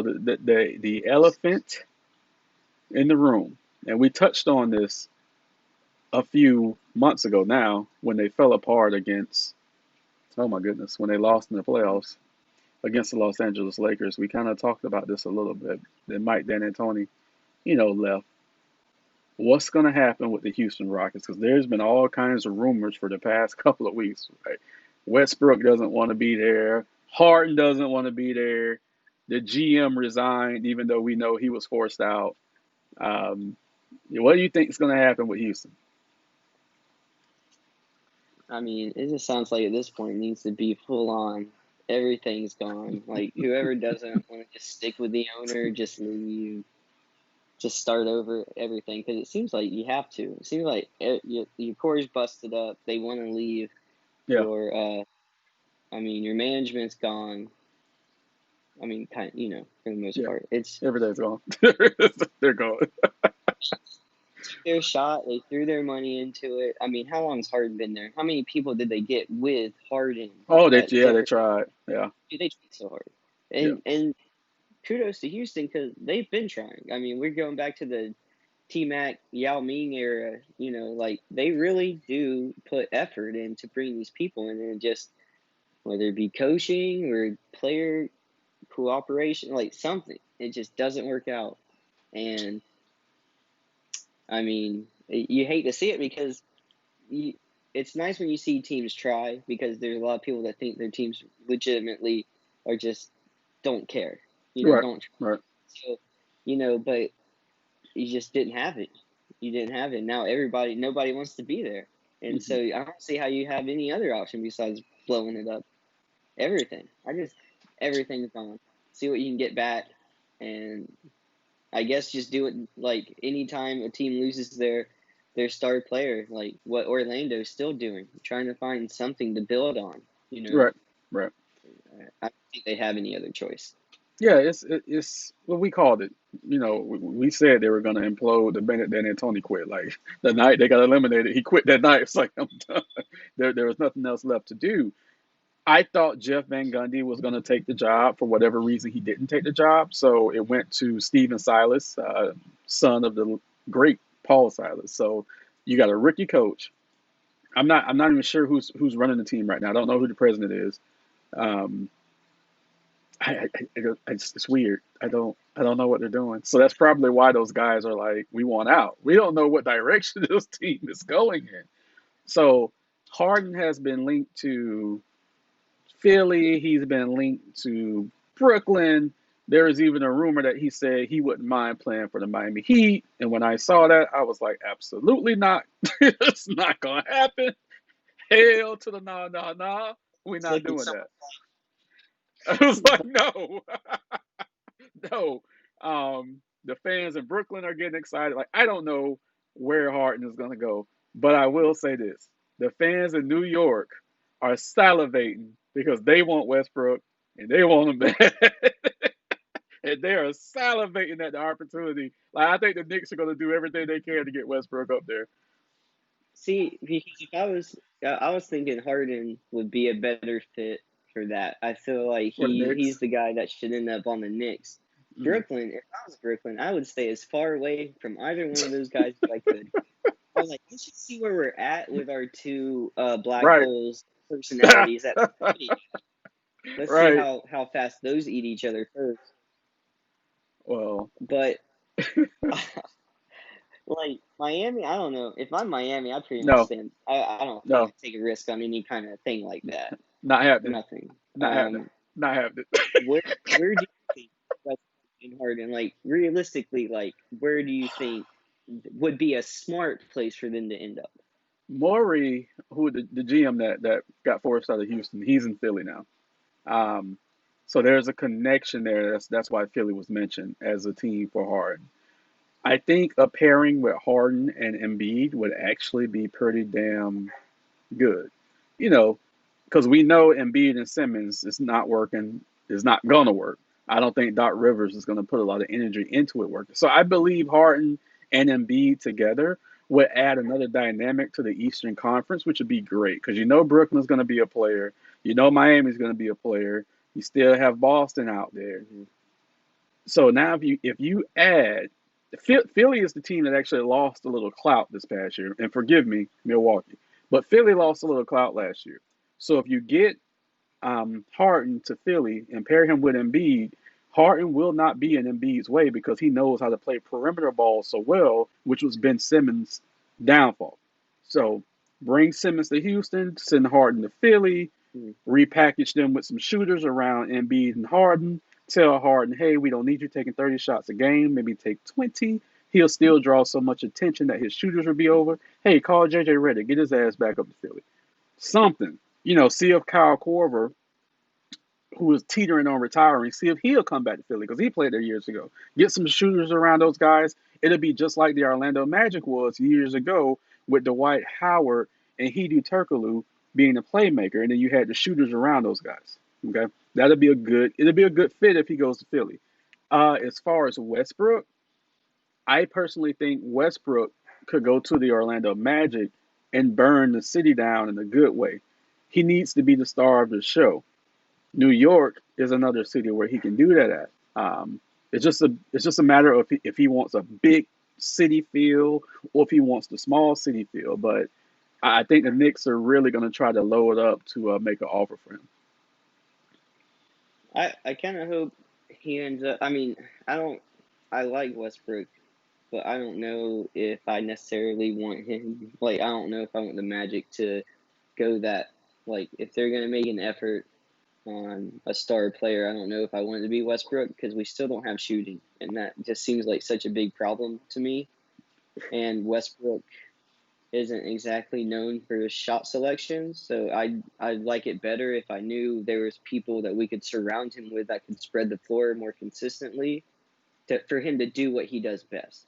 the elephant in the room, and we touched on this a few months ago now when they fell apart against, oh my goodness, when they lost in the playoffs against the Los Angeles Lakers. We kind of talked about this a little bit. Then Mike D'Antoni, left. What's going to happen with the Houston Rockets? Because there's been all kinds of rumors for the past couple of weeks. Right? Westbrook doesn't want to be there. Harden doesn't want to be there. The GM resigned, even though we know he was forced out. Um, what do you think is going to happen with Houston? I mean, it just sounds like at this point it needs to be full on. Everything's gone. Like whoever doesn't want to just stick with the owner, just leave, just start over everything. Because it seems like you have to. It seems like your core's busted up. They want to leave. Yeah. I mean, your management's gone. I mean, for the most part, it's everything's gone. They're gone. their shot. They threw their money into it. I mean, how long's Harden been there? How many people did they get with Harden? Oh, they tried. Yeah, they tried so hard. Yeah. And kudos to Houston because they've been trying. I mean, we're going back to the T-Mac, Yao Ming era. Like they really do put effort in to bring these people in, and just whether it be coaching or player cooperation, like something, it just doesn't work out. And I mean, you hate to see it because it's nice when you see teams try, because there's a lot of people that think their teams legitimately are just don't care, right. don't try. Right. So, but you just didn't have it. You didn't have it. Now nobody wants to be there. And so I don't see how you have any other option besides blowing it up. Everything's gone. See what you can get back. And I guess just do it like anytime a team loses their star player, like what Orlando's still doing, trying to find something to build on. Right. I don't think they have any other choice. Yeah, it's what we called it. We said they were going to implode the minute then Tony quit. Like the night they got eliminated, he quit that night. It's like I'm done. There was nothing else left to do. I thought Jeff Van Gundy was going to take the job. For whatever reason, he didn't take the job. So it went to Steven Silas, son of the great Paul Silas. So you got a rookie coach. I'm not even sure who's running the team right now. I don't know who the president is. Um, it's weird. I don't know what they're doing. So that's probably why those guys are like, we want out. We don't know what direction this team is going in. So Harden has been linked to Philly. He's been linked to Brooklyn. There is even a rumor that he said he wouldn't mind playing for the Miami Heat. And when I saw that, I was like, absolutely not. It's not going to happen. Hell to the nah, nah, nah. We're not doing that. I was like, no. No. The fans in Brooklyn are getting excited. Like, I don't know where Harden is going to go. But I will say this. The fans in New York are salivating because they want Westbrook and they want him back. And they are salivating at the opportunity. Like, I think the Knicks are going to do everything they can to get Westbrook up there. See, because if I was thinking Harden would be a better fit for that. I feel like he's the guy that should end up on the Knicks. Brooklyn, if I was Brooklyn, I would stay as far away from either one of those guys as I could. I was like, let's just see where we're at with our two black holes personalities. Let's see how fast those eat each other first. Well, but like Miami, I don't know. If I'm Miami, I pretty much stand. I don't take a risk on any kind of thing like that. Not happening. Nothing. Not happening. Not happening. Where do you think in Harden? Like realistically, like where do you think would be a smart place for them to end up? Morey, who the GM that got forced out of Houston, he's in Philly now. So there's a connection there. That's why Philly was mentioned as a team for Harden. I think a pairing with Harden and Embiid would actually be pretty damn good. Because we know Embiid and Simmons is not working, is not gonna work. I don't think Doc Rivers is gonna put a lot of energy into it working. So I believe Harden and Embiid together would add another dynamic to the Eastern Conference, which would be great. Because Brooklyn's gonna be a player, Miami's gonna be a player. You still have Boston out there. So now if you add Philly is the team that actually lost a little clout this past year, and forgive me, Milwaukee, but Philly lost a little clout last year. So if you get Harden to Philly and pair him with Embiid, Harden will not be in Embiid's way because he knows how to play perimeter ball so well, which was Ben Simmons' downfall. So bring Simmons to Houston, send Harden to Philly, Mm. repackage them with some shooters around Embiid and Harden. Tell Harden, hey, we don't need you taking 30 shots a game. Maybe take 20. He'll still draw so much attention that his shooters will be over. Hey, call JJ Redick. Get his ass back up to Philly. Something. See if Kyle Korver, who is teetering on retiring, see if he'll come back to Philly because he played there years ago. Get some shooters around those guys. It'll be just like the Orlando Magic was years ago with Dwight Howard and Hedo Turkoglu being a playmaker, and then you had the shooters around those guys. Okay, it'll be a good fit if he goes to Philly. As far as Westbrook, I personally think Westbrook could go to the Orlando Magic and burn the city down in a good way. He needs to be the star of the show. New York is another city where he can do that at. It's just a matter of if he wants a big city feel or if he wants the small city feel. But I think the Knicks are really going to try to load up to make an offer for him. I kind of hope he ends up. I mean, I don't. I like Westbrook, but I don't know if I necessarily want him. Like, I don't know if I want the Magic to go that. Like, if they're gonna make an effort on a star player, I don't know if I want it to be Westbrook because we still don't have shooting, and that just seems like such a big problem to me. And Westbrook isn't exactly known for his shot selection, so I'd like it better if I knew there was people that we could surround him with that could spread the floor more consistently for him to do what he does best.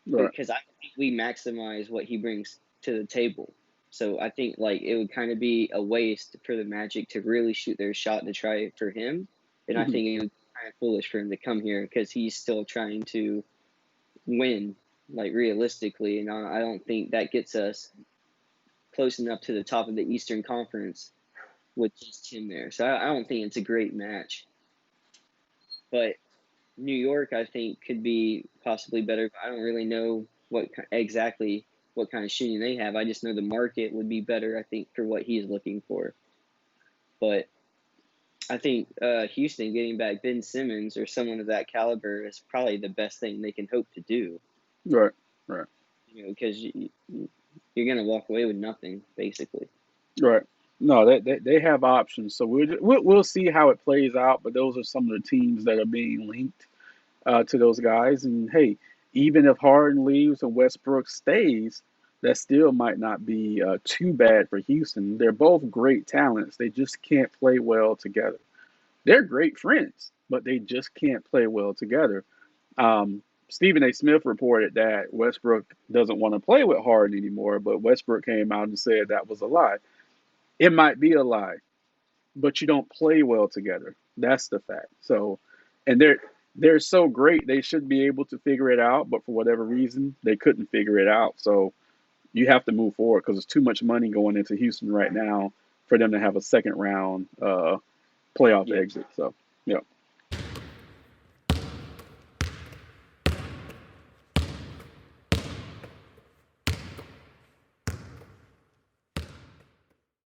Right. Because I think we maximize what he brings to the table. So I think like it would kind of be a waste for the Magic to really shoot their shot to try it for him, and I Hmm. think it would be kind of foolish for him to come here because he's still trying to win, like realistically, and I don't think that gets us close enough to the top of the Eastern Conference with just him there. So I don't think it's a great match. But New York, I think, could be possibly better. But I don't really know exactly what kind of shooting they have. I just know the market would be better, I think, for what he's looking for. But I think Houston getting back Ben Simmons or someone of that caliber is probably the best thing they can hope to do. Right. Right. Because you're gonna walk away with nothing, basically. Right. No, they have options, so we'll see how it plays out. But those are some of the teams that are being linked to those guys. And hey, even if Harden leaves and Westbrook stays, that still might not be too bad for Houston. They're both great talents. They just can't play well together. They're great friends, but they just can't play well together. Stephen A. Smith reported that Westbrook doesn't want to play with Harden anymore, but Westbrook came out and said that was a lie. It might be a lie, but you don't play well together. That's the fact. So, and they're so great, they should be able to figure it out, but for whatever reason, they couldn't figure it out. So you have to move forward because there's too much money going into Houston right now for them to have a second round playoff Yeah. exit. So, yeah.